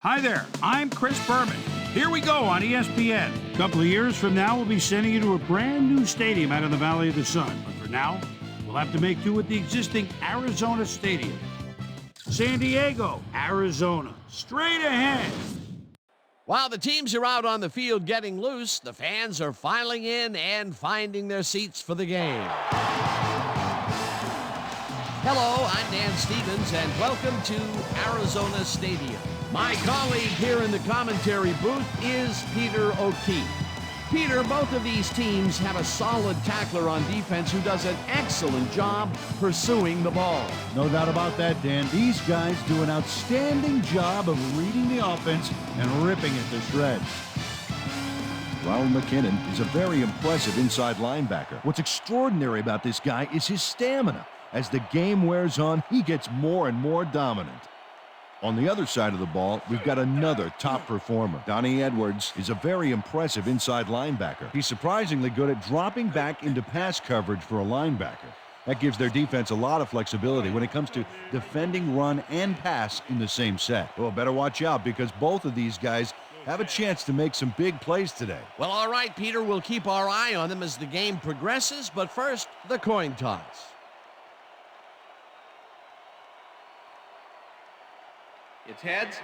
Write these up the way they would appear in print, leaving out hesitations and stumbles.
Hi there, I'm Chris Berman. Here we go on ESPN. A couple of years from now, we'll be sending you to a brand new stadium out in the Valley of the Sun. But for now, we'll have to make do with the existing Arizona Stadium. San Diego, Arizona, straight ahead. While the teams are out on the field getting loose, the fans are filing in and finding their seats for the game. Hello, I'm Dan Stevens, and welcome to Arizona Stadium. My colleague here in the commentary booth is Peter O'Keefe. Peter, both of these teams have a solid tackler on defense who does an excellent job pursuing the ball. No doubt about that, Dan. These guys do an outstanding job of reading the offense and ripping it to shreds. Ronald McKinnon is a very impressive inside linebacker. What's extraordinary about this guy is his stamina. As the game wears on, he gets more and more dominant. On the other side of the ball, we've got another top performer. Donnie Edwards is a very impressive inside linebacker. He's surprisingly good at dropping back into pass coverage for a linebacker. That gives their defense a lot of flexibility when it comes to defending run and pass in the same set. Well, better watch out because both of these guys have a chance to make some big plays today. Well, all right, Peter, we'll keep our eye on them as the game progresses, but first, the coin toss. It's heads.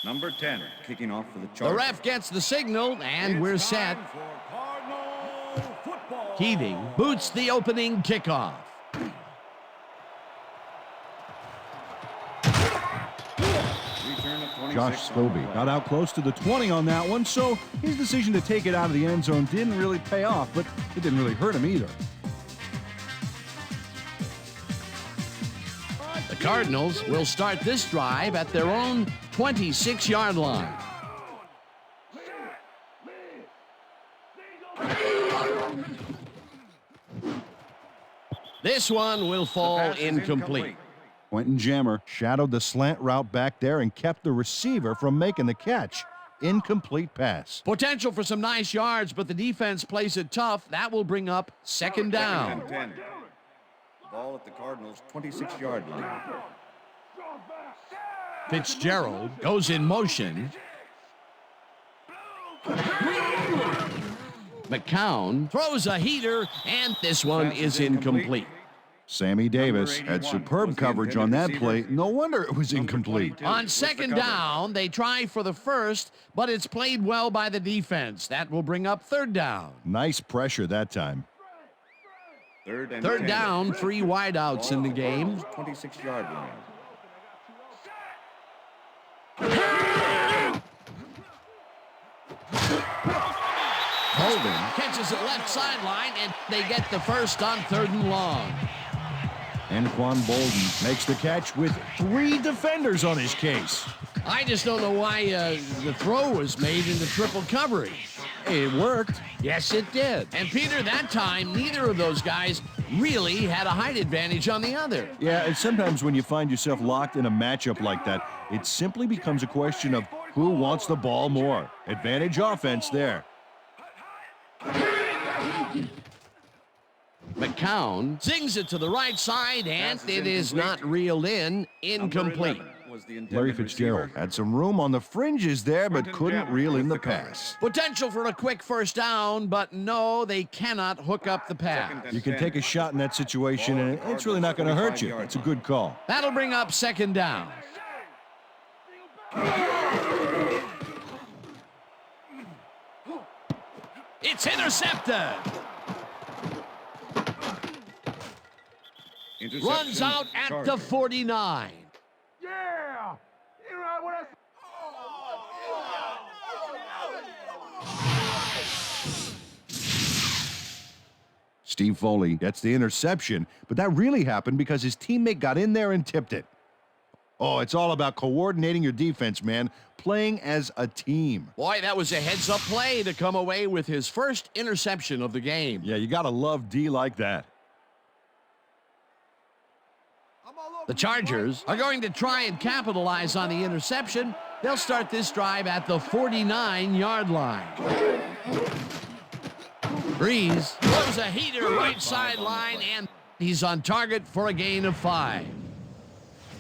Number 10, kicking off for the Chargers. The ref gets the signal, and we're set. Keating boots the opening kickoff. Josh Scobie got out close to the 20 on that one, so his decision to take it out of the end zone didn't really pay off, but it didn't really hurt him either. The Cardinals will start this drive at their own 26-yard line. This one will fall incomplete. Quentin Jammer shadowed the slant route back there and kept the receiver from making the catch. Incomplete pass. Potential for some nice yards, but the defense plays it tough. That will bring up second down. 10. Ball at the Cardinals' 26-yard line. Fitzgerald goes in motion. McCown throws a heater, and this one is incomplete. Sammy Davis had superb coverage on that play. No wonder it was incomplete. On second down, they try for the first, but it's played well by the defense. That will bring up third down. Nice pressure that time. Third down, 3 wideouts in the game. 26-yard line. Holden catches it left sideline, and they get the first on 3rd and long. Anquan Bolden makes the catch with 3 defenders on his case. I just don't know why the throw was made into triple coverage. It worked. Yes, it did. And Peter, that time, neither of those guys really had a height advantage on the other. Yeah, and sometimes when you find yourself locked in a matchup like that, it simply becomes a question of who wants the ball more. Advantage offense there. McCown zings it to the right side, and it is not reeled in. Incomplete. Larry Fitzgerald had some room on the fringes there, but couldn't reel in the pass. Potential for a quick first down, but no, they cannot hook up the pass. You can take a shot in that situation, and it's really not going to hurt you. It's a good call. That'll bring up second down. It's intercepted. Runs out at the 49. Yeah! You know what Steve Foley gets the interception, but that really happened because his teammate got in there and tipped it. Oh, it's all about coordinating your defense, man. Playing as a team. Boy, that was a heads-up play to come away with his first interception of the game. Yeah, you got to love D like that. I'm all over The Chargers are going to try and capitalize on the interception. They'll start this drive at the 49-yard line. Breeze throws a heater right sideline, and he's on target for a gain of 5.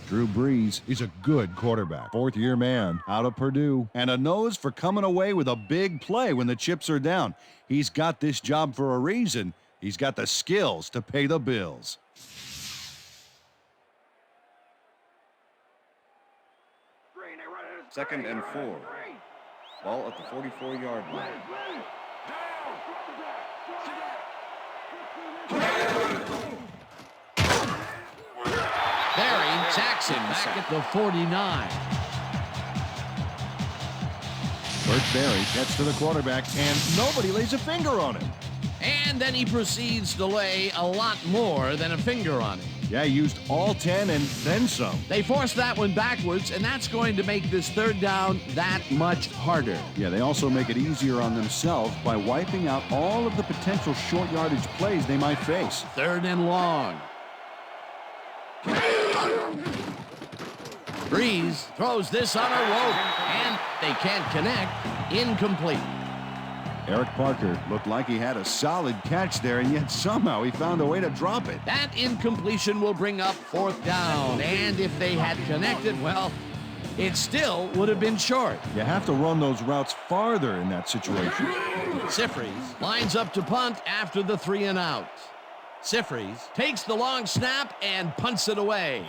Drew Brees is a good quarterback. Fourth-year man out of Purdue. And a nose for coming away with a big play when the chips are down. He's got this job for a reason. He's got the skills to pay the bills. Second and 4. Ball at the 44-yard line. Barry Jackson back at the 49. Burt Barry gets to the quarterback, and nobody lays a finger on him. And then he proceeds to lay a lot more than a finger on him. Yeah, he used all 10 and then some. They forced that one backwards, and that's going to make this third down that much harder. Yeah, they also make it easier on themselves by wiping out all of the potential short yardage plays they might face. Third and long. Breeze throws this on a rope, and they can't connect. Incomplete. Eric Parker looked like he had a solid catch there, and yet somehow he found a way to drop it. That incompletion will bring up fourth down, and if they had connected, well, it still would have been short. You have to run those routes farther in that situation. Sifries lines up to punt after the 3 and out. Sifries takes the long snap and punts it away.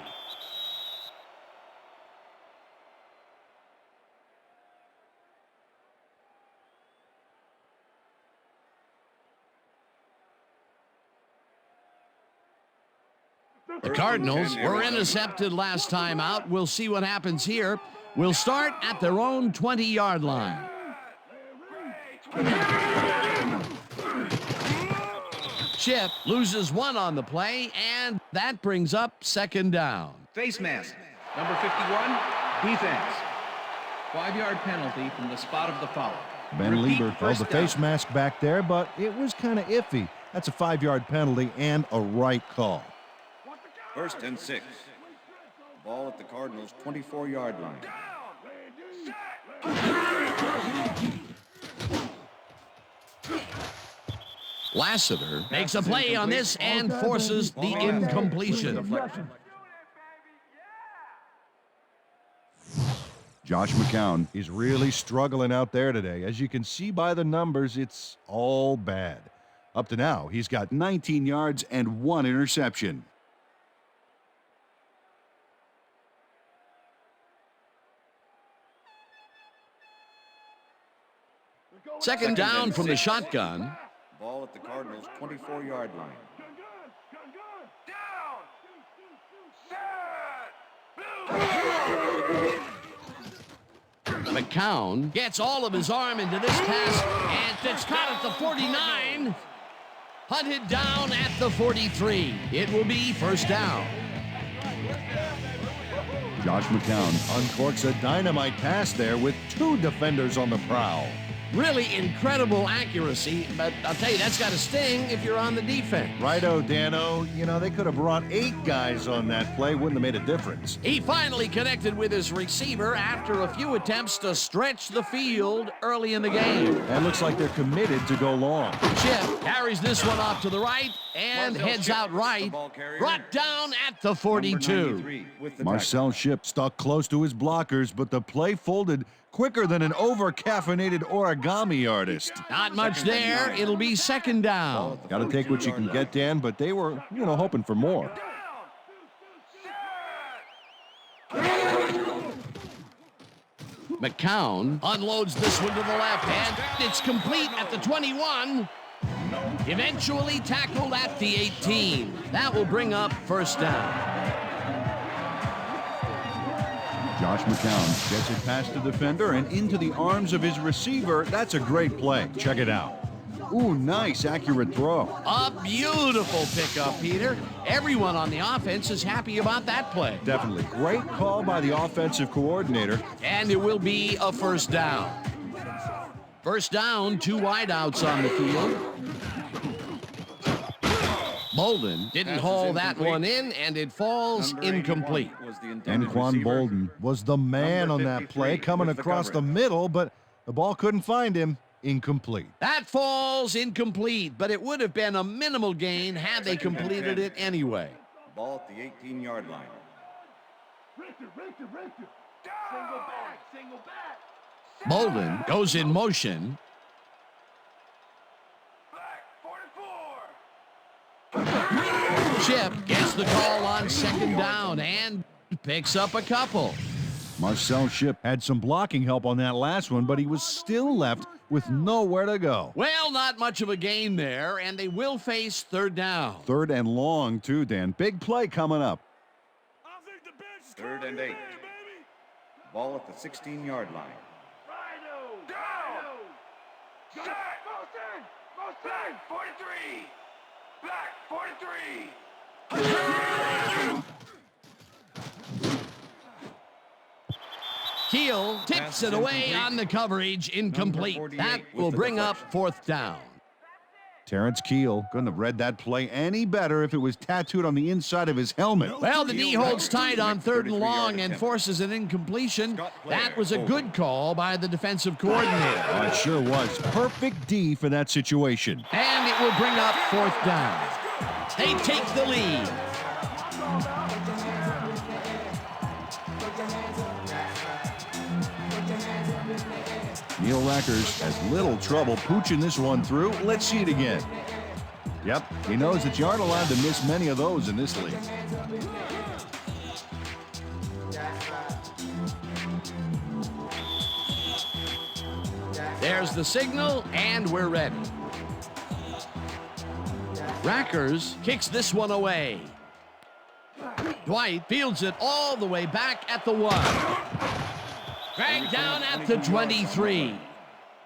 The Cardinals were intercepted last time out. We'll see what happens here. We'll start at their own 20-yard line. Chip loses 1 on the play, and that brings up second down. Face mask. Number 51, defense. 5-yard penalty from the spot of the foul. Ben Repeat, Lieber held the first down. face mask back there, but it was kind of iffy. That's a 5-yard penalty and a right call. First and 6. Ball at the Cardinals' 24-yard line. Lassiter makes a play on this and forces the incompletion. Josh McCown. He's really struggling out there today. As you can see by the numbers, it's all bad. Up to now, he's got 19 yards and 1 interception. Second down from the shotgun. Ball at the Cardinals' 24-yard line. McCown gets all of his arm into this pass, and it's caught at the 49. Hunted down at the 43. It will be first down. Josh McCown uncorks a dynamite pass there with 2 defenders on the prowl. Really incredible accuracy, but I'll tell you, that's got to sting if you're on the defense. Righto, Dano. You know, they could have brought 8 guys on that play. Wouldn't have made a difference. He finally connected with his receiver after a few attempts to stretch the field early in the game. And looks like they're committed to go long. Chip carries this one off to the right and heads out right. Brought down at the 42. Marcel Shipp stuck close to his blockers, but the play folded quicker than an over-caffeinated origami artist. Not much there. It'll be second down. Got to take what you can get, Dan, but they were, hoping for more. McCown unloads this one to the left, and it's complete at the 21. Eventually tackled at the 18. That will bring up first down. Josh McCown gets it past the defender and into the arms of his receiver. That's a great play. Check it out. Ooh, nice, accurate throw. A beautiful pickup, Peter. Everyone on the offense is happy about that play. Definitely. Great call by the offensive coordinator. And it will be a first down. First down, 2 wideouts on the field. Bolden didn't Pass is haul that incomplete. one in, and it falls Number 81 incomplete. was the intended Anquan receiver. Bolden was the man Number on that play, 53 coming with the across the coverage. middle, but the ball couldn't find him. Incomplete. That falls incomplete, but it would have been a minimal gain had they Second and completed 10. it anyway. Ball at the 18-yard line. Single back, single back. Bolden goes in motion. Chip gets the call on second down and picks up a couple. Marcel Shipp had some blocking help on that last one, but he was still left with nowhere to go. Well, not much of a gain there, and they will face third down. 3rd and long, too, Dan. Big play coming up. 3rd and 8. Ball at the 16-yard line. Back 43. Back 43. Keel tips Pass it is away incomplete. on the coverage, incomplete. Number 48 That with will the bring up deflection. 4th down. Terrence Keel couldn't have read that play any better if it was tattooed on the inside of his helmet. Well, the D holds tight on 3rd and 33-yard long and attempt. forces an incompletion. Scott Blair That was a over. good call by the defensive coordinator. Oh, it sure was. Perfect D for that situation. And it will bring up 4th down. They take the lead. Neil Rackers has little trouble pooching this one through. Let's see it again. Yep, he knows that you aren't allowed to miss many of those in this league. There's the signal, and we're ready. Rackers kicks this one away. Dwight fields it all the way back at the 1. Dragged down at the 23.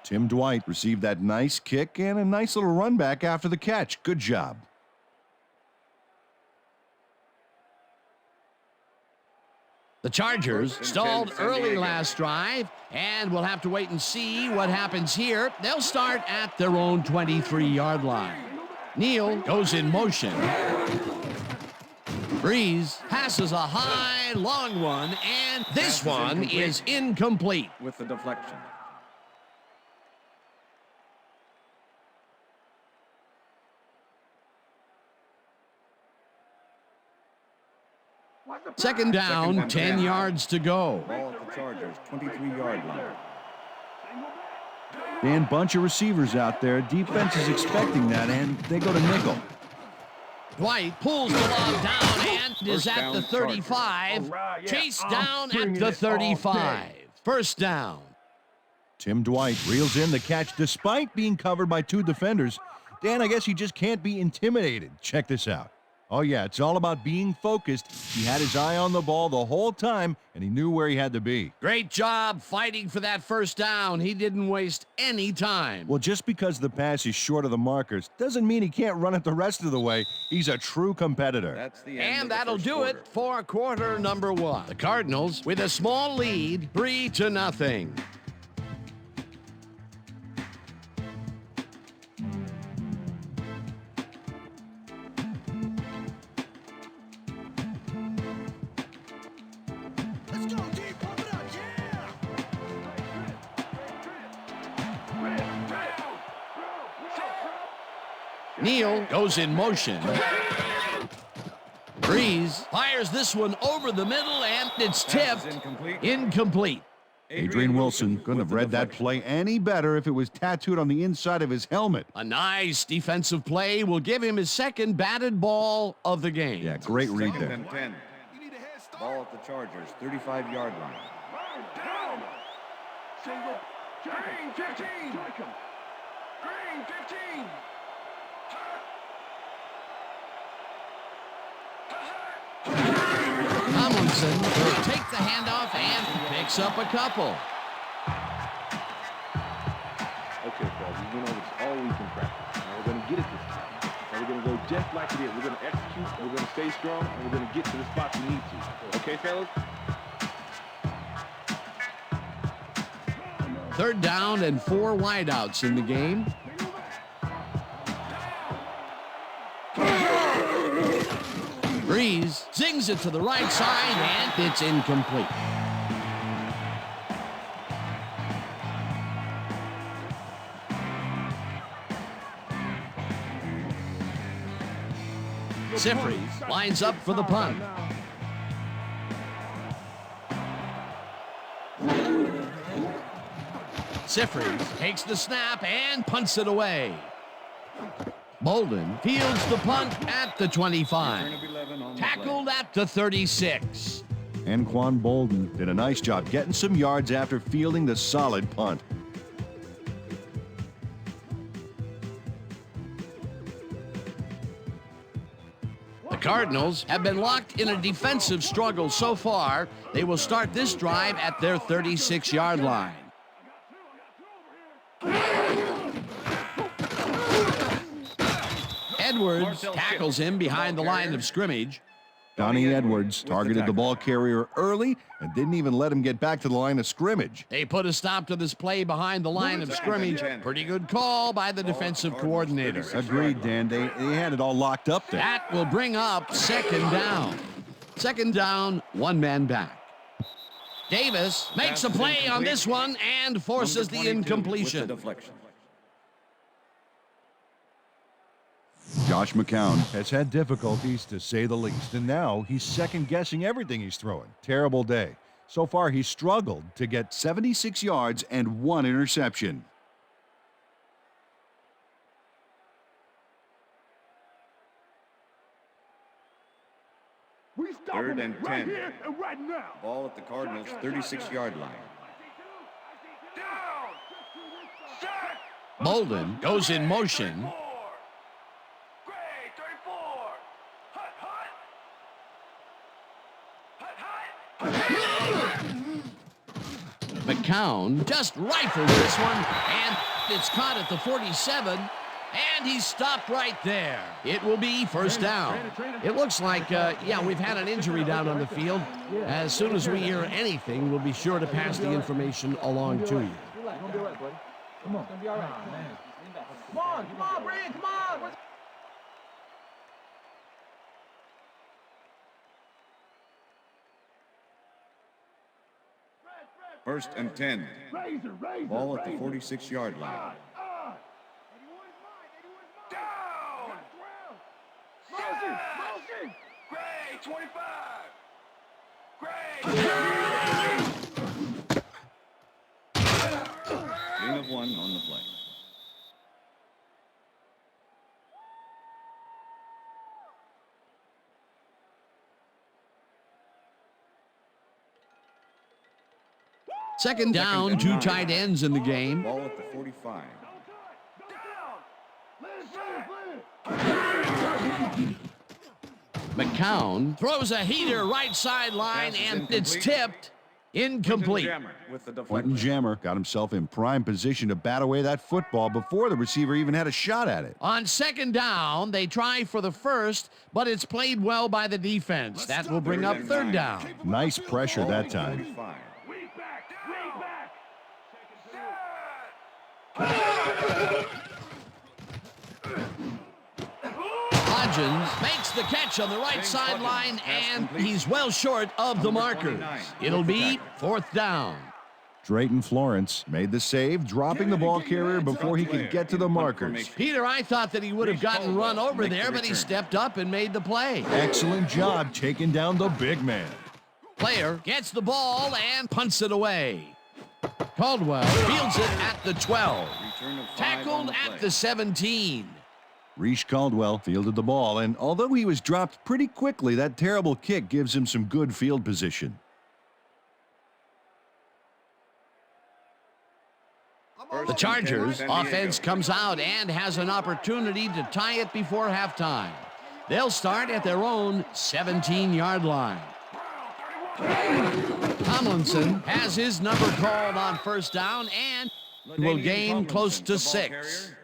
Tim Dwight received that nice kick and a nice little run back after the catch. Good job. The Chargers stalled early last drive, and we'll have to wait and see what happens here. They'll start at their own 23-yard line. Neal goes in motion. Breeze passes a high, long one, and this Pass is one incomplete. is incomplete. With the deflection. Second down, Second and 10 10. yards to go. Ball at the Chargers, 23-yard line. Dan, bunch of receivers out there. Defense is expecting that, and they go to nickel. Dwight pulls the lob down and is First at down, the 35. Alright, yeah, Chased I'm down at bringing the it all day. 35. First down. Tim Dwight reels in the catch despite being covered by 2 defenders. Dan, I guess he just can't be intimidated. Check this out. Oh, yeah, it's all about being focused. He had his eye on the ball the whole time, and he knew where he had to be. Great job fighting for that first down. He didn't waste any time. Well, just because the pass is short of the markers doesn't mean he can't run it the rest of the way. He's a true competitor. That's the end of And the that'll first do quarter. it for quarter number 1. The Cardinals with a small lead, 3-0. Neal goes in motion. Breeze fires this one over the middle, and it's Pass is tipped. incomplete. Incomplete. Adrian Wilson couldn't with have the read that deflection. play any better if it was tattooed on the inside of his helmet. A nice defensive play will give him his second batted ball of the game. Yeah, great read Second there. and 10. Ball at the Chargers, 35-yard line. Single. Green 15. Green 15. Tomlinson will take the handoff and picks up a couple. Okay, fellas, we went over this all week in practice. Now we're going to get it this time. Now we're going to go just like it is. We're going to execute, we're going to stay strong, and we're going to get to the spots we need to. Okay, fellas? Third down and 4 wideouts in the game. Freeze zings it to the right side, and it's incomplete. Sifries lines up for the punt. Sifries takes the snap and punts it away. Bolden fields the punt at the 25. Tackled at the 36. Anquan Bolden did a nice job getting some yards after fielding the solid punt. The Cardinals have been locked in a defensive struggle so far. They will start this drive at their 36-yard line. Edwards tackles him behind the line of scrimmage. Donnie Edwards targeted the ball carrier early and didn't even let him get back to the line of scrimmage. They put a stop to this play behind the line of scrimmage. Pretty good call by the defensive coordinator. Agreed, Dan. They had it all locked up there. That will bring up second down. Second down, one man back. Davis makes a play on this one and forces the incompletion. Josh McCown has had difficulties, to say the least, and now he's second-guessing everything he's throwing. Terrible day. So far, he's struggled to get 76 yards and 1 interception. Third and 10. Ball at the Cardinals' 36-yard line. Bolden goes in motion. McCown just rifles this one, and it's caught at the 47, and he's stopped right there. It will be first down. It looks like, we've had an injury down on the field. As soon as we hear anything, we'll be sure to pass the information along to you. Come on, Brand, come on. First and 10. Ball at the 46-yard line. Down! Motion! Gray, 25! Gray! Gain of 1 on the play. Second down, 2 tight ends in the game. Ball at the 45. McCown throws a heater right sideline, and it's tipped. Incomplete. Quentin Jammer got himself in prime position to bat away that football before the receiver even had a shot at it. On second down, they try for the first, but it's played well by the defense. That will bring up third down. Nice pressure that time. Hodgins makes the catch on the right sideline, and he's well short of the markers. It'll be fourth down. Drayton Florence made the save, dropping the ball carrier before he could get to the markers. Peter, I thought that he would have gotten run over there, but he stepped up and made the play. Excellent job taking down the big man. Player gets the ball and punts it away. Caldwell fields it at the 12. Tackled at the 17. Reese Caldwell fielded the ball, and although he was dropped pretty quickly, that terrible kick gives him some good field position. The Chargers offense comes out and has an opportunity to tie it before halftime. They'll start at their own 17-yard line. Tomlinson has his number called on first down and will gain close to 6.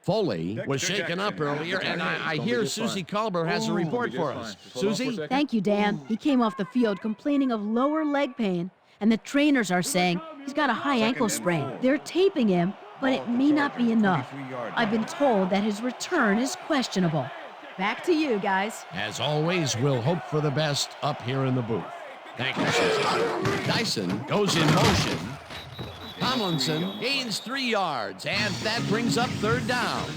Foley was shaken up earlier, and I hear Susie Culber has a report for us. Susie? Thank you, Dan. He came off the field complaining of lower leg pain, and the trainers are saying he's got a high ankle sprain. They're taping him, but it may not be enough. I've been told that his return is questionable. Back to you, guys. As always, we'll hope for the best up here in the booth. Thank you, sister. Dyson goes in motion. Tomlinson gains 3 yards, and that brings up 3rd down.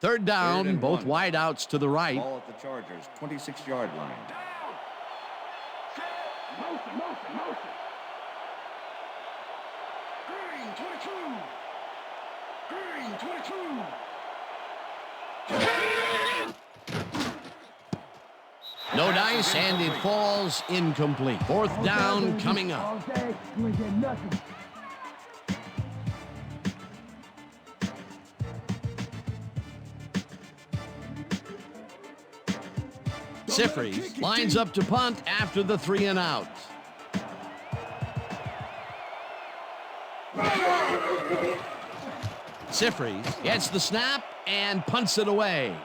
Third down, both wideouts to the right. Ball at the Chargers, 26-yard line. Motion, motion, motion. Green, 22. Green, 22. No dice, and it falls incomplete. 4th down coming up. Sifries lines up to punt after the 3 and out. Sifries gets the snap and punts it away.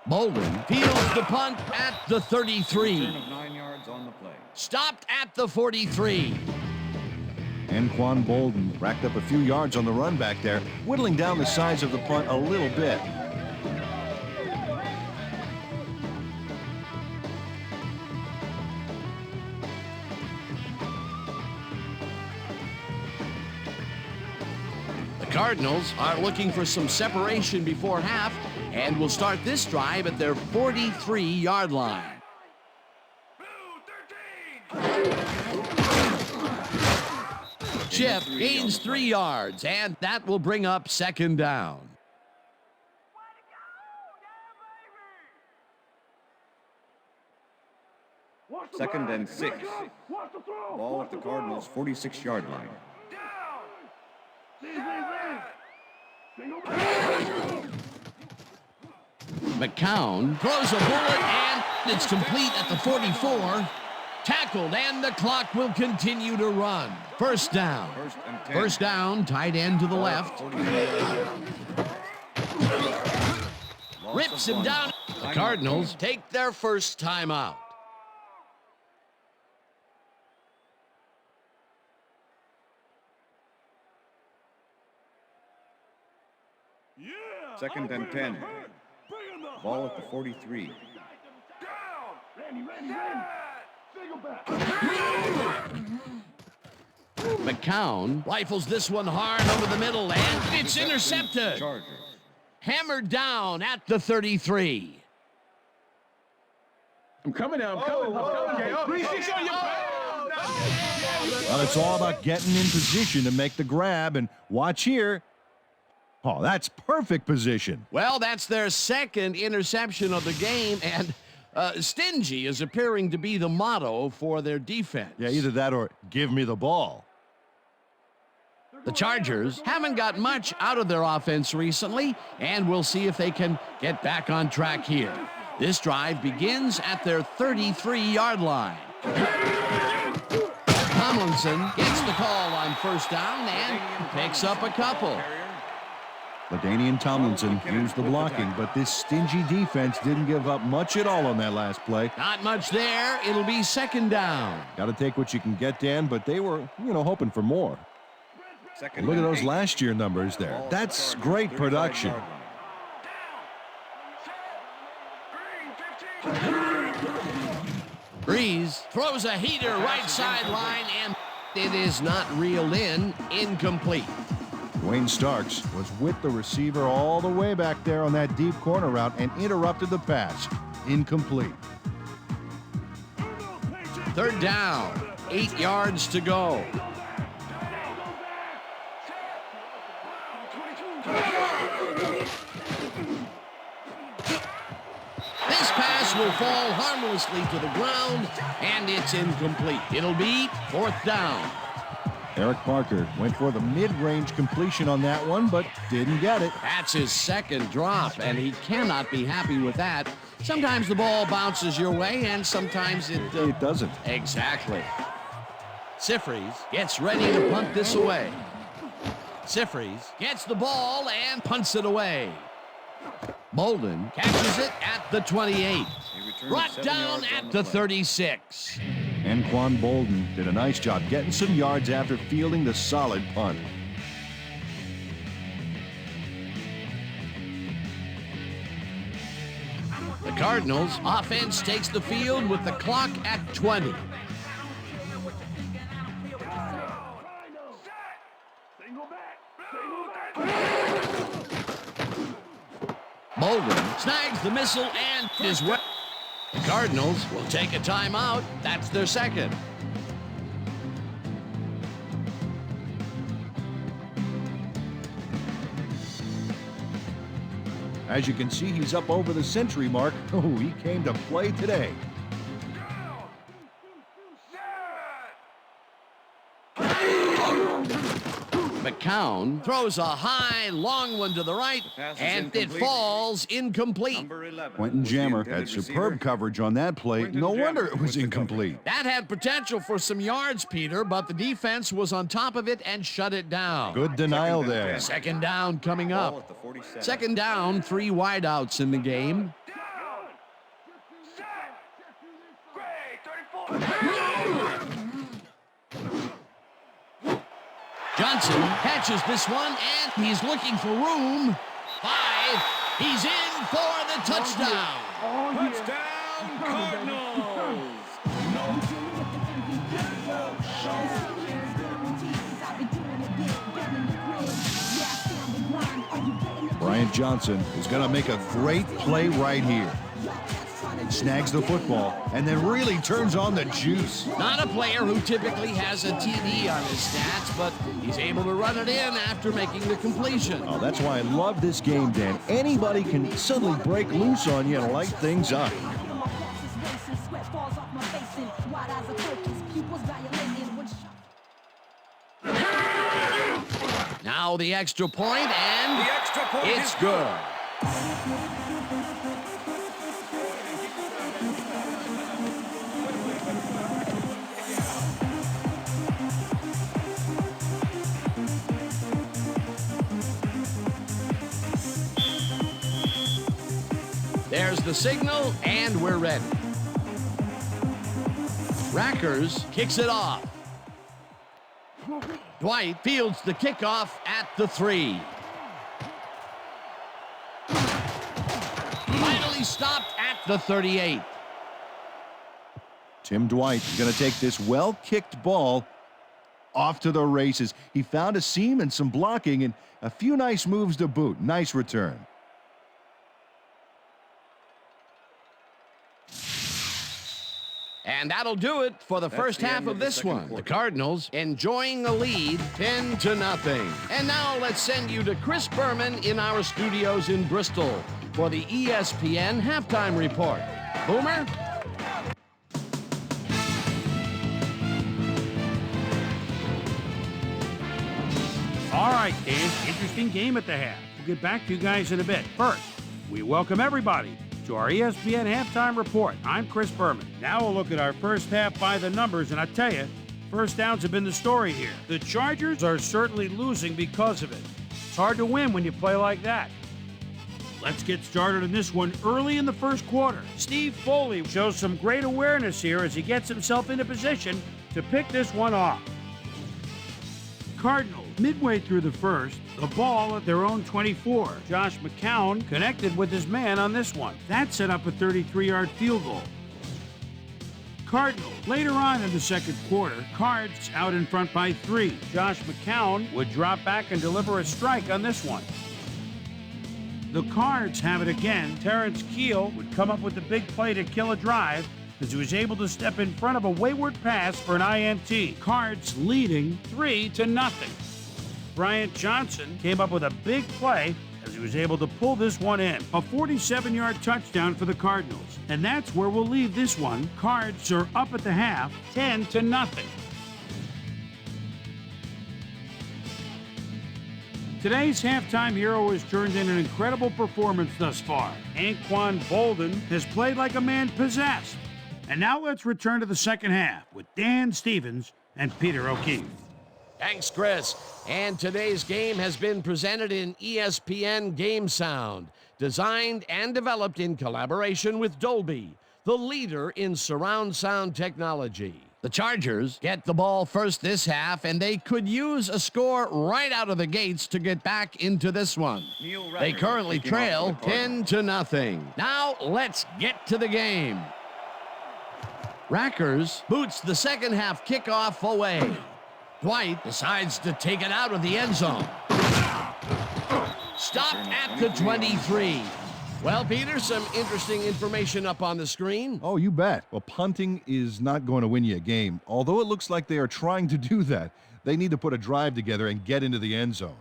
Bolden fields the punt at the 33. Return of 9 yards on the play. Stopped at the 43. Anquan Bolden racked up a few yards on the run back there, whittling down the size of the punt a little bit. Cardinals are looking for some separation before half and will start this drive at their 43-yard line. Chip gains 3 yards, and that will bring up 2nd down. Second and 6. Ball at the Cardinals' 46-yard line. McCown throws a bullet, and it's complete at the 44. Tackled, and the clock will continue to run. 1st down. 1st down, tight end to the left. Rips him down. The Cardinals take their 1st timeout. Second and 10. Ball at the 43. McCown rifles this one hard over the middle, and it's intercepted. Chargers. Hammered down at the 33. I'm coming now. I'm coming. Well, it's all about getting in position to make the grab, and watch here. Oh, that's perfect position. Well, that's their 2nd interception of the game, and stingy is appearing to be the motto for their defense. Yeah, either that or give me the ball. The Chargers haven't got much out of their offense recently, and we'll see if they can get back on track here. This drive begins at their 33-yard line. Tomlinson gets the call on 1st down and picks up a couple. LaDainian Tomlinson used the blocking, but this stingy defense didn't give up much at all on that last play. Not much there. It'll be 2nd down. Got to take what you can get, Dan, but they were, hoping for more. Look at those last year numbers there. That's great production. Breeze throws a heater right sideline, and it is not reeled in. Incomplete. Wayne Starks was with the receiver all the way back there on that deep corner route and interrupted the pass. Incomplete. 3rd down, 8 yards to go. This pass will fall harmlessly to the ground, and it's incomplete. It'll be 4th down. Eric Parker went for the mid-range completion on that one, but didn't get it. That's his 2nd drop, and he cannot be happy with that. Sometimes the ball bounces your way, and sometimes it doesn't. Exactly. Sifries gets ready to punt this away. Sifries gets the ball and punts it away. Bolden catches it at the 28. Brought down at the 36. Anquan Bolden did a nice job getting some yards after fielding the solid punt. The Cardinals offense takes the field with the clock at 20. Bolden snags the missile and is wet. The Cardinals will take a timeout. That's their second. As you can see, he's up over the century mark. Oh, he came to play today. McCown throws a high, long one to the right, and it falls incomplete. Quentin Jammer had superb coverage on that play. No wonder it was incomplete. That had potential for some yards, Peter, but the defense was on top of it and shut it down. Good denial there. Second down coming up. Second down, 3 wideouts in the game. Johnson catches this one, and he's looking for room. 5. He's in for the touchdown. Touchdown, Cardinals! Bryant Johnson is going to make a great play right here. Snags the football and then really turns on the juice. Not a player who typically has a TD on his stats, but he's able to run it in after making the completion. Oh, that's why I love this game, Dan. Anybody can suddenly break loose on you and light things up. Now the extra point, and it's good. There's the signal, and we're ready. Rackers kicks it off. Dwight fields the kickoff at the 3. Finally stopped at the 38. Tim Dwight is going to take this well-kicked ball off to the races. He found a seam and some blocking and a few nice moves to boot. Nice return. And that'll do it for the first half of this one. The Cardinals enjoying a lead 10-0. And now let's send you to Chris Berman in our studios in Bristol for the ESPN halftime report. Boomer? All right, Dan, interesting game at the half. We'll get back to you guys in a bit. First, we welcome everybody to our ESPN halftime report. I'm Chris Berman. Now we'll look at our first half by the numbers, and I tell you, first downs have been the story here. The Chargers are certainly losing because of it. It's hard to win when you play like that. Let's get started on this one early in the first quarter. Steve Foley shows some great awareness here as he gets himself into position to pick this one off. Cardinals, midway through the first, the ball at their own 24. Josh McCown connected with his man on this one. That set up a 33-yard field goal. Cardinals, later on in the second quarter, Cards out in front by 3. Josh McCown would drop back and deliver a strike on this one. The Cards have it again. Terrence Keel would come up with the big play to kill a drive as he was able to step in front of a wayward pass for an INT. Cards leading 3-0. Bryant Johnson came up with a big play as he was able to pull this one in. A 47-yard touchdown for the Cardinals. And that's where we'll leave this one. Cards are up at the half, 10-0. Today's halftime hero has turned in an incredible performance thus far. Anquan Bolden has played like a man possessed. And now let's return to the second half with Dan Stevens and Peter O'Keefe. Thanks, Chris. And today's game has been presented in ESPN Game Sound, designed and developed in collaboration with Dolby, the leader in surround sound technology. The Chargers get the ball first this half, and they could use a score right out of the gates to get back into this one. They currently trail 10-0. Now let's get to the game. Rackers boots the second half kickoff away. Dwight decides to take it out of the end zone. Stopped at the 23. Well, Peter, some interesting information up on the screen. Oh, you bet. Well, punting is not going to win you a game, although it looks like they are trying to do that. They need to put a drive together and get into the end zone.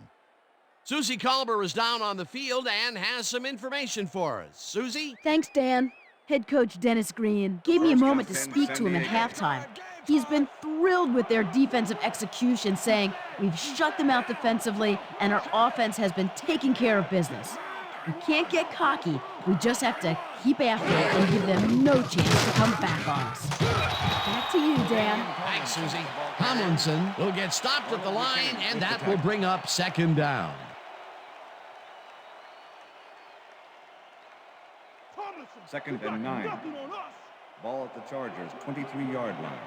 Susie Culber is down on the field and has some information for us. Susie? Thanks, Dan. Head coach Dennis Green gave me a moment to speak to him at halftime. He's been thrilled with their defensive execution, saying, "We've shut them out defensively, and our offense has been taking care of business. We can't get cocky. We just have to keep after it and give them no chance to come back on us." Back to you, Dan. Thanks, Susie. Tomlinson will get stopped at the line, and that will bring up second down. Second and 9. Ball at the Chargers, 23-yard line.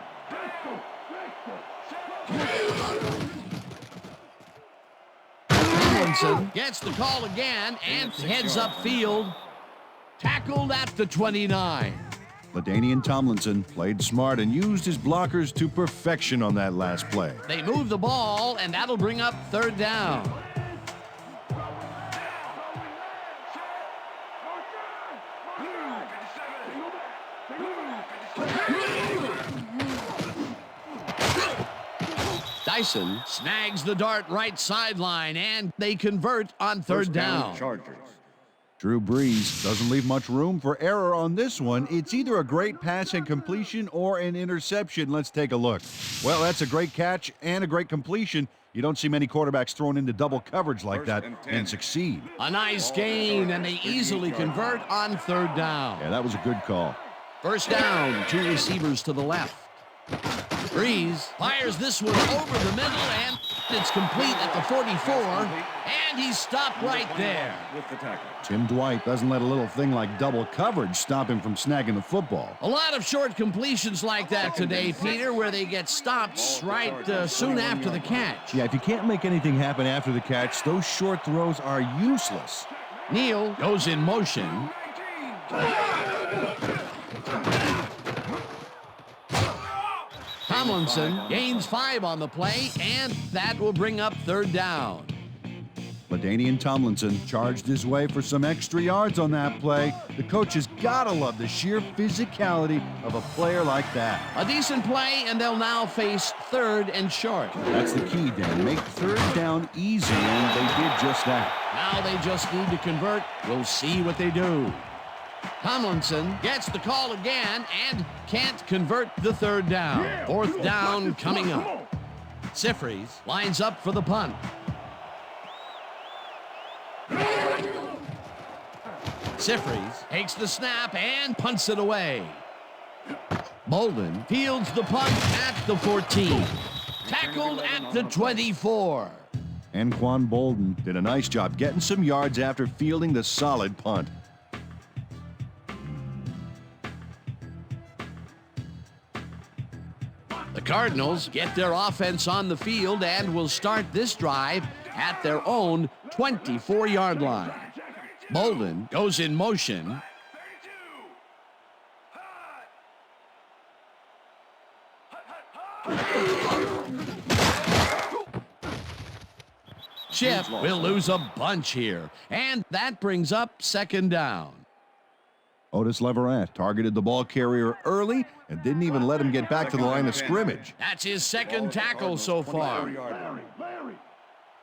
Tomlinson gets the call again and heads upfield. Tackled at the 29. LaDainian Tomlinson played smart and used his blockers to perfection on that last play. They move the ball, and that'll bring up third down. Dyson snags the dart right sideline, and they convert on third down. Chargers. Drew Brees doesn't leave much room for error on this one. It's either a great pass and completion or an interception. Let's take a look. Well, that's a great catch and a great completion. You don't see many quarterbacks thrown into double coverage like that and succeed. A nice gain, and they easily convert on third down. Yeah, that was a good call. First down, two receivers to the left. Brees fires this one over the middle, and it's complete at the 44, and he's stopped right there. With the tackle. Tim Dwight doesn't let a little thing like double coverage stop him from snagging the football. A lot of short completions like that today, Peter, where they get stopped right soon after the catch. Yeah, if you can't make anything happen after the catch, those short throws are useless. Neal goes in motion. Tomlinson gains 5 on the play, and that will bring up third down. LaDainian Tomlinson charged his way for some extra yards on that play. The coach has got to love the sheer physicality of a player like that. A decent play, and they'll now face third and short. That's the key, Dan. Make third down easy, and they did just that. Now they just need to convert. We'll see what they do. Tomlinson gets the call again and can't convert the third down. Fourth down coming up. Sifries lines up for the punt. Sifries takes the snap and punts it away. Bolden fields the punt at the 14. Tackled at the 24. Anquan Bolden did a nice job getting some yards after fielding the solid punt. The Cardinals get their offense on the field and will start this drive at their own 24-yard line. Bolden goes in motion. Chip will lose a bunch here, and that brings up second down. Otis Leverett targeted the ball carrier early and didn't even let him get back to the line of scrimmage. That's his second tackle so far. Larry,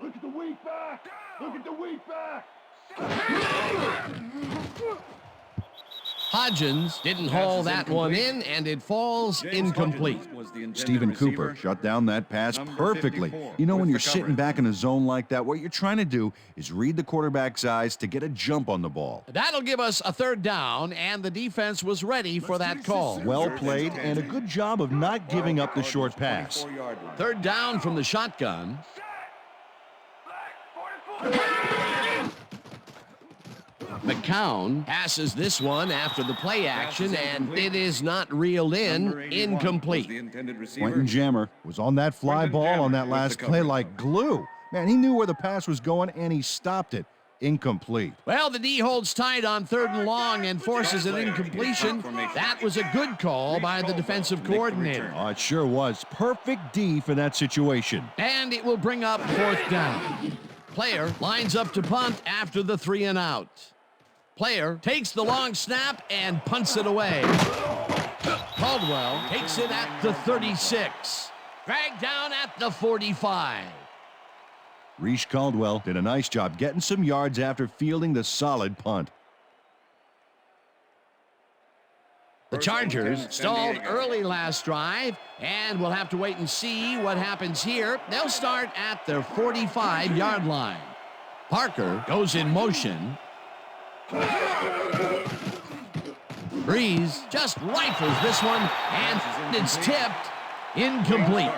look at the weak back. Look at the weak back. Hodgins didn't haul that one in, and it falls incomplete. Stephen Cooper shut down that pass perfectly. You know, when you're sitting back in a zone like that, what you're trying to do is read the quarterback's eyes to get a jump on the ball. That'll give us a third down, and the defense was ready for that call. Well played, and a good job of not giving up the short pass. Third down from the shotgun. McCown passes this one after the play action, and it is not reeled in. Incomplete. Quentin Jammer was on that fly ball on that last play like glue. Man, he knew where the pass was going, and he stopped it. Incomplete. Well, the D holds tight on 3rd and long and forces an incompletion. That was a good call by the defensive coordinator. Oh, it sure was. Perfect D for that situation. And it will bring up 4th down. Player lines up to punt after the 3 and out. Player takes the long snap and punts it away. Caldwell takes it at the 36. Dragged down at the 45. Reese Caldwell did a nice job getting some yards after fielding the solid punt. The Chargers stalled early last drive, and we'll have to wait and see what happens here. They'll start at their 45-yard line. Parker goes in motion. Breeze just rifles this one, and it's tipped. Incomplete.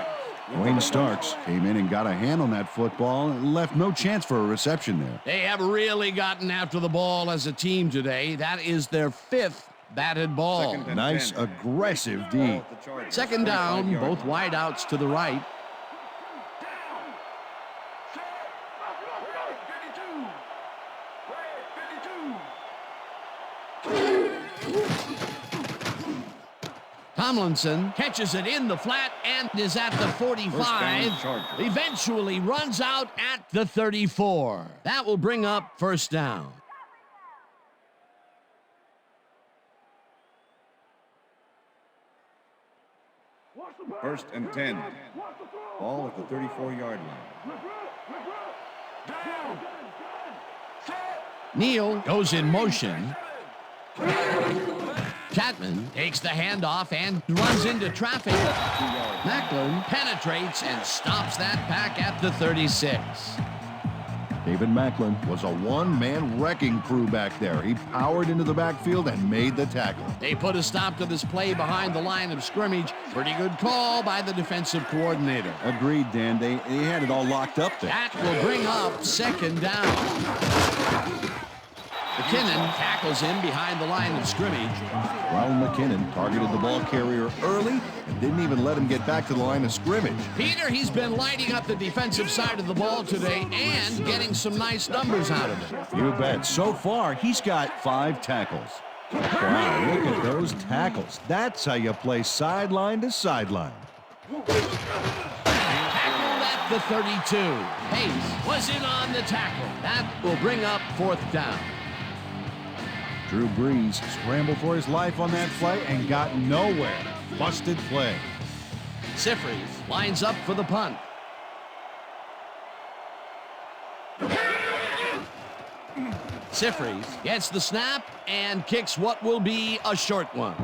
Wayne Starks came in and got a hand on that football and left no chance for a reception there. They have really gotten after the ball as a team today. That is their 5th batted ball. Nice, aggressive D. 2nd down, both wideouts to the right. Tomlinson catches it in the flat and is at the 45. Eventually runs out at the 34. That will bring up 1st down. First and 10. Ball at the 34-yard line. Neal goes in motion. Chapman takes the handoff and runs into traffic. Macklin penetrates and stops that back at the 36. David Macklin was a one-man wrecking crew back there. He powered into the backfield and made the tackle. They put a stop to this play behind the line of scrimmage. Pretty good call by the defensive coordinator. Agreed, Dan. They had it all locked up there. That will bring up 2nd down. McKinnon tackles him behind the line of scrimmage. Ronald McKinnon targeted the ball carrier early and didn't even let him get back to the line of scrimmage. Peter, he's been lighting up the defensive side of the ball today and getting some nice numbers out of it. You bet. So far, he's got 5 tackles. Wow, look at those tackles. That's how you play sideline to sideline. Tackled at the 32. Hayes was in on the tackle. That will bring up 4th down. Drew Brees scrambled for his life on that play and got nowhere. Busted play. Sifries lines up for the punt. Sifries gets the snap and kicks what will be a short one.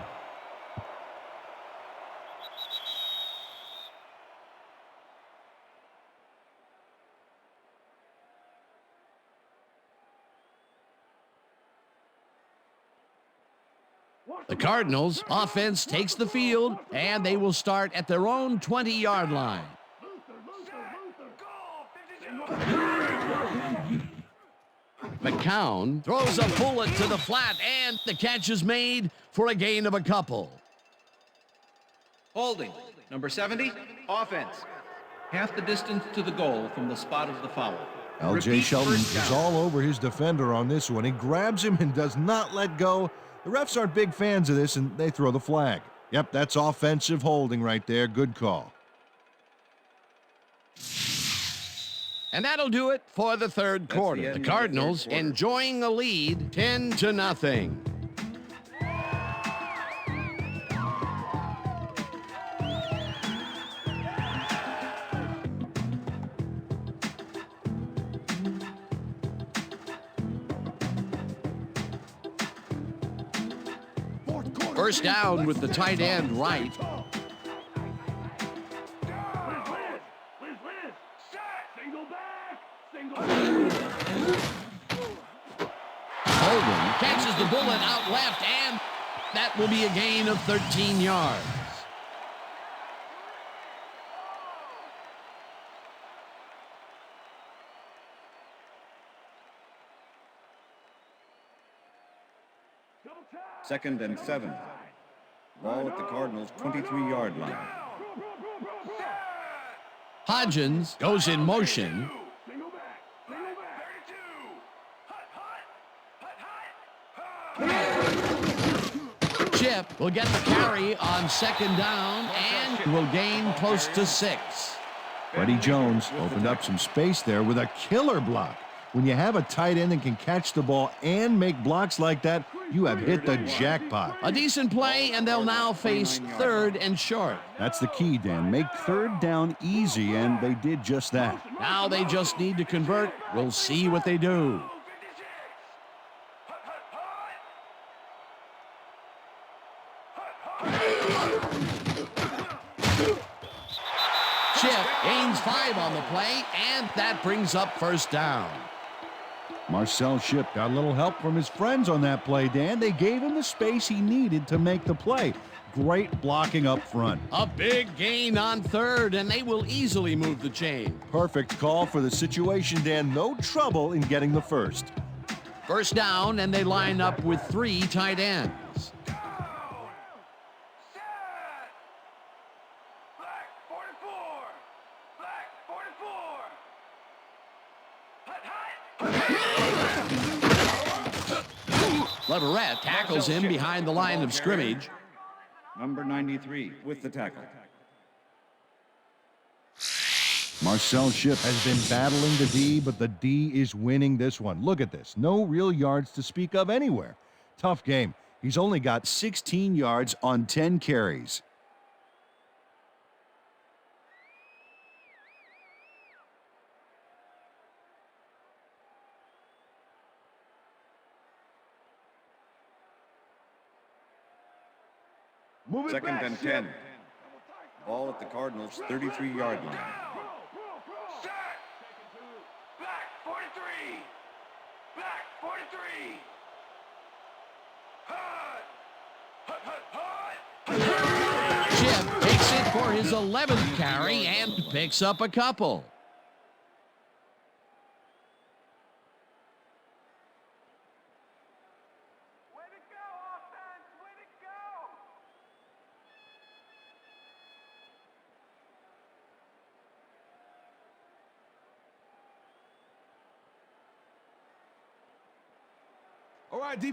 The Cardinals offense takes the field, and they will start at their own 20-yard line. McCown throws a bullet to the flat, and the catch is made for a gain of a couple. Holding. Number 70, offense. Half the distance to the goal from the spot of the foul. L.J. Shelton is all over his defender on this one. He grabs him and does not let go. The refs aren't big fans of this, and they throw the flag. Yep, that's offensive holding right there. Good call. And that'll do it for the 3rd quarter. The Cardinals enjoying a lead 10-0. First down with the tight end right. Holden catches the bullet out left, and that will be a gain of 13 yards. Second and 7. Ball at the Cardinals' 23-yard line. Hodgins goes in motion. Chip will get the carry on second down and will gain close to 6. Freddie Jones opened up some space there with a killer block. When you have a tight end that can catch the ball and make blocks like that, you have hit the jackpot. A decent play, and they'll now face third and short. That's the key, Dan. Make third down easy, and they did just that. Now they just need to convert. We'll see what they do. Chip gains 5 on the play, and that brings up first down. Marcel Shipp got a little help from his friends on that play, Dan. They gave him the space he needed to make the play. Great blocking up front. A big gain on third, and they will easily move the chain. Perfect call for the situation, Dan. No trouble in getting the first. First down, and they line up with 3 tight ends. Leverett tackles him behind the line of scrimmage. Number 93 with the tackle. Marcel Shipp has been battling the D, but the D is winning this one. Look at this. No real yards to speak of anywhere. Tough game. He's only got 16 yards on 10 carries. Second and 10. Ball at the Cardinals' 33-yard line. Chip takes it for his 11th carry and picks up a couple.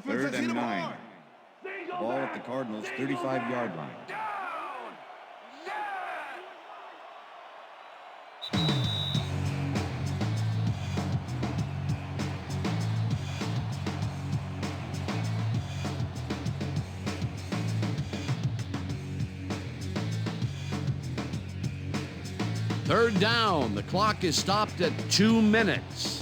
Third and 9. Ball at the Cardinals' 35-yard line. Third down. The clock is stopped at 2 minutes.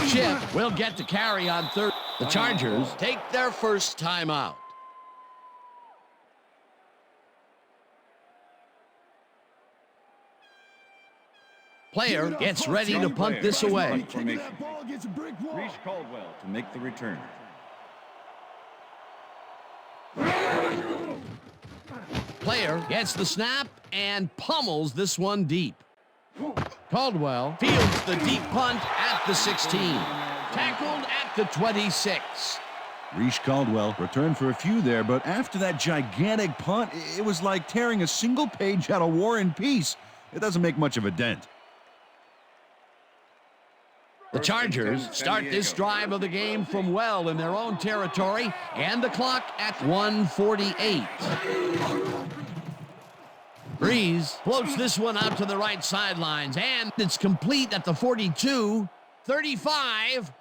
Chip will get to carry on third. The Chargers take their first timeout. Player gets ready to punt this away. Reach Caldwell to make the return. Player gets the snap and pummels this one deep. Caldwell fields the deep punt at the 16. Tackled at the 26. Reese Caldwell returned for a few there, but after that gigantic punt, it was like tearing a single page out of War and Peace. It doesn't make much of a dent. The Chargers start this drive of the game from well in their own territory, and the clock at 1:48. Breeze floats this one out to the right sidelines, and it's complete at the 42, 35,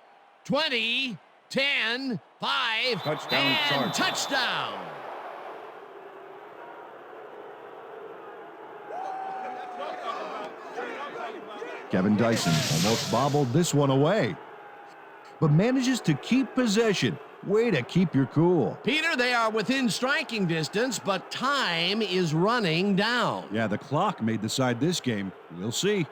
20, 10, 5, Touchdown, and Chargers. touchdown. Kevin Dyson almost bobbled this one away, but manages to keep possession. Way to keep your cool. Peter, they are within striking distance, but time is running down. Yeah, the clock may decide this game. We'll see.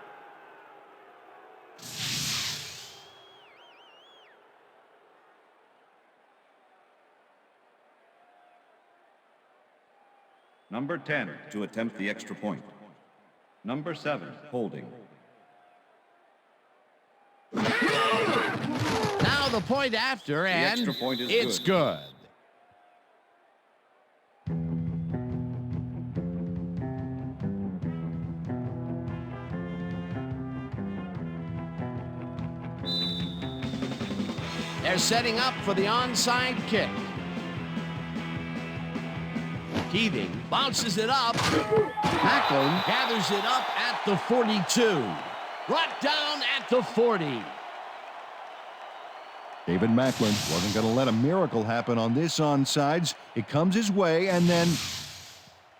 Number 10 to attempt the extra point. Number 7 holding. Now the point after, and extra point is it's good. They're setting up for the onside kick. Keating bounces it up. Macklin gathers it up at the 42. Brought down at the 40. David Macklin wasn't going to let a miracle happen on this onside. It comes his way and then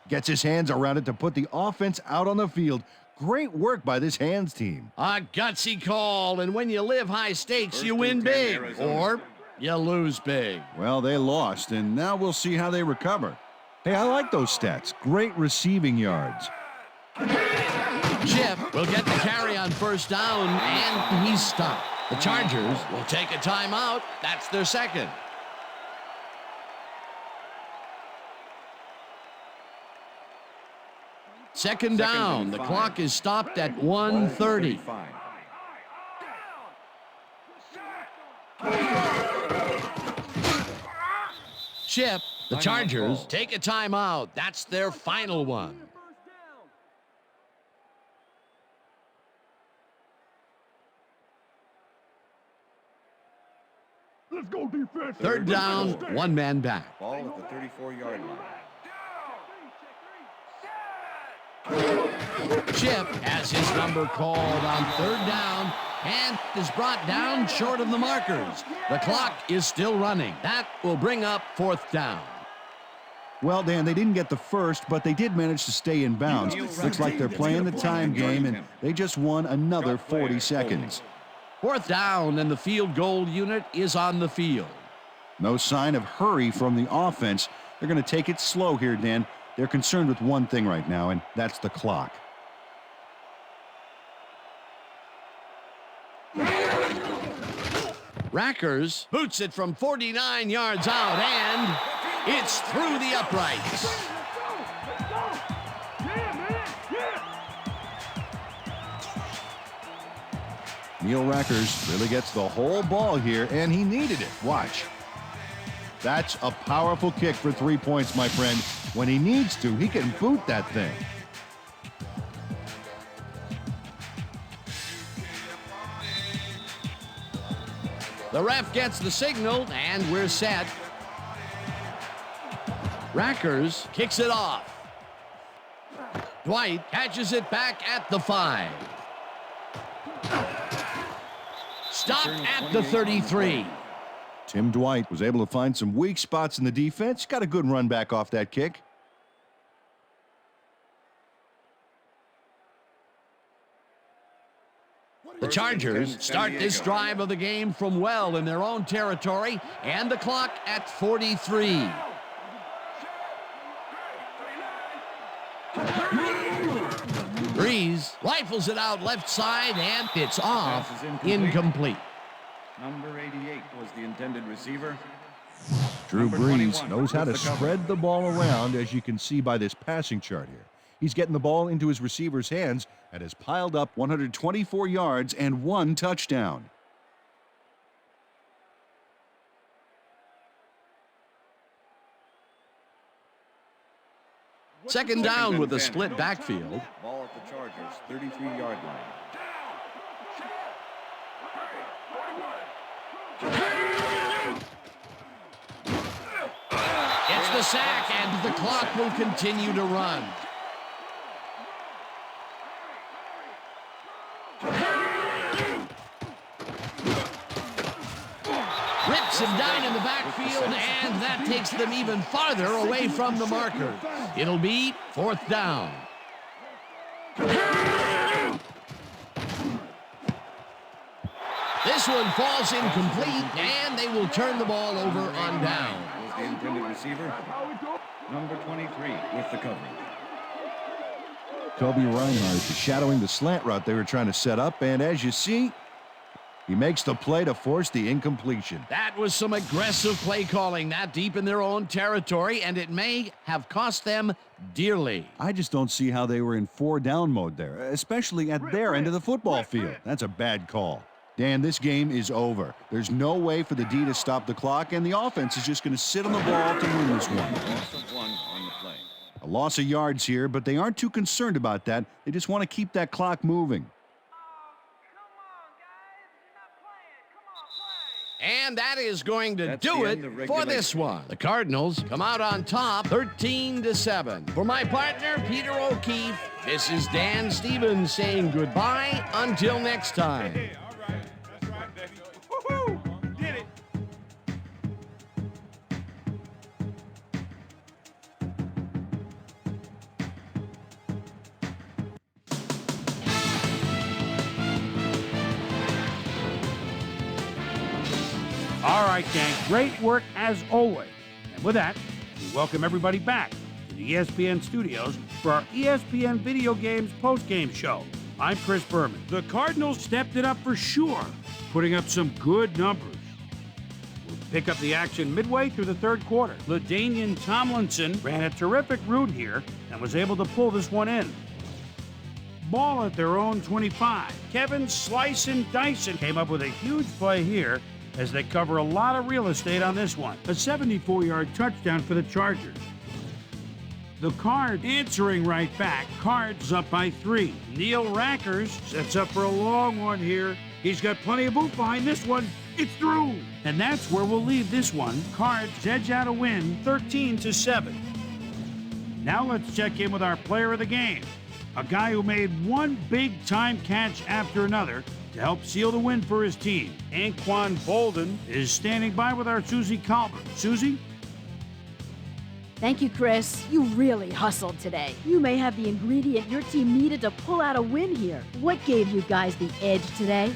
gets his hands around it to put the offense out on the field. Great work by this hands team. A gutsy call, and when you live high stakes, you win big, or you lose big. Well, they lost, and now we'll see how they recover. Hey, I like those stats. Great receiving yards. Chip will get the carry on first down, and he's stopped. The Chargers will take a timeout. That's their second. Second down. The clock is stopped at 1:30. Chip, the Chargers take a timeout. That's their final one. Let's go defense. Third down, one man back. Ball at the 34-yard line. Chip has his number called on third down and is brought down short of the markers. The clock is still running. That will bring up fourth down. Well, Dan, they didn't get the first, but they did manage to stay in bounds. Looks like they're playing the time game, and they just won another 40 seconds. Fourth down, and the field goal unit is on the field. No sign of hurry from the offense. They're going to take it slow here, Dan. They're concerned with one thing right now, and that's the clock. Rackers boots it from 49 yards out, and it's through the uprights. Neil Rackers really gets the whole ball here, and he needed it. Watch. That's a powerful kick for 3 points, my friend. When he needs to, he can boot that thing. The ref gets the signal, and we're set. Rackers kicks it off. Dwight catches it back at the 5. Stopped at the 33. Tim Dwight was able to find some weak spots in the defense. Got a good run back off that kick. The Chargers start this drive of the game from well in their own territory, and the clock at 43. Breeze rifles it out left side, and it's off. Incomplete. Number 88 was the intended receiver. Drew Brees knows how to spread the ball around, as you can see by this passing chart here. He's getting the ball into his receiver's hands and has piled up 124 yards and 1 touchdown. Second down with a split backfield. Ball at the Chargers, 33-yard line. It's the sack, and the clock will continue to run. Rips him down in the backfield, and that takes them even farther away from the marker. It'll be fourth down. This one falls incomplete, and they will turn the ball over on down. Was the intended receiver. Number 23 with the coverage. Kobe Reinhardt is shadowing the slant route they were trying to set up, and as you see, he makes the play to force the incompletion. That was some aggressive play calling that deep in their own territory, and it may have cost them dearly. I just don't see how they were in 4-down mode there, especially at their end of the football field. That's a bad call. Dan, this game is over. There's no way for the D to stop the clock, and the offense is just going to sit on the ball to win this one. Loss of 1 on the play. A loss of yards here, but they aren't too concerned about that. They just want to keep that clock moving. And that is going to do it for this one. The Cardinals come out on top 13-7. For my partner, Peter O'Keefe, this is Dan Stevens saying goodbye until next time. That's right, baby. Woohoo! Did it. All right, gang, great work as always. And with that, we welcome everybody back to the ESPN studios for our ESPN Video Games postgame show. I'm Chris Berman. The Cardinals stepped it up for sure, putting up some good numbers. We'll pick up the action midway through the third quarter. LaDainian Tomlinson ran a terrific route here and was able to pull this one in. Ball at their own 25. Kevin Slice and Dyson came up with a huge play here as they cover a lot of real estate on this one. A 74-yard touchdown for the Chargers. The Cards answering right back. Cards up by 3. Neil Rackers sets up for a long one here. He's got plenty of oomph behind this one. It's through. And that's where we'll leave this one. Cards edge out a win 13-7. Now let's check in with our player of the game. A guy who made one big-time catch after another to help seal the win for his team. Anquan Bolden is standing by with our Susie Colbert. Susie? Thank you, Chris. You really hustled today. You may have the ingredient your team needed to pull out a win here. What gave you guys the edge today?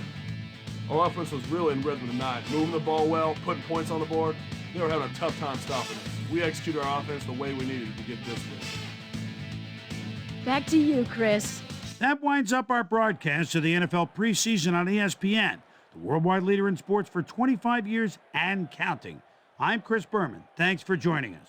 Our offense was really in rhythm tonight, moving the ball well, putting points on the board. They were having a tough time stopping us. We executed our offense the way we needed to get this win. Back to you, Chris. That winds up our broadcast of the NFL preseason on ESPN, the worldwide leader in sports for 25 years and counting. I'm Chris Berman. Thanks for joining us.